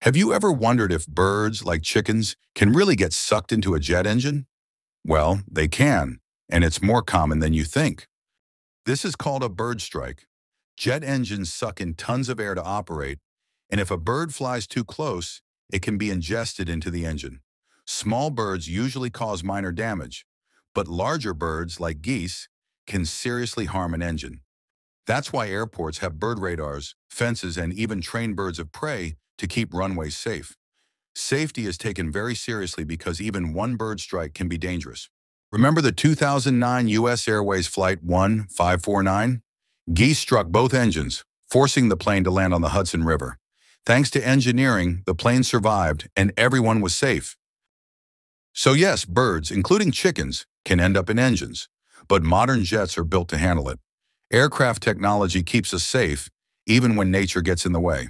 Have you ever wondered if birds, like chickens, can really get sucked into a jet engine? Well, they can, and it's more common than you think. This is called a bird strike. Jet engines suck in tons of air to operate, and if a bird flies too close, it can be ingested into the engine. Small birds usually cause minor damage, but larger birds, like geese, can seriously harm an engine. That's why airports have bird radars, fences, and even train birds of prey to keep runways safe. Safety is taken very seriously because even one bird strike can be dangerous. Remember the 2009 U.S. Airways Flight 1549? Geese struck both engines, forcing the plane to land on the Hudson River. Thanks to engineering, the plane survived and everyone was safe. So yes, birds, including chickens, can end up in engines, but modern jets are built to handle it. Aircraft technology keeps us safe, even when nature gets in the way.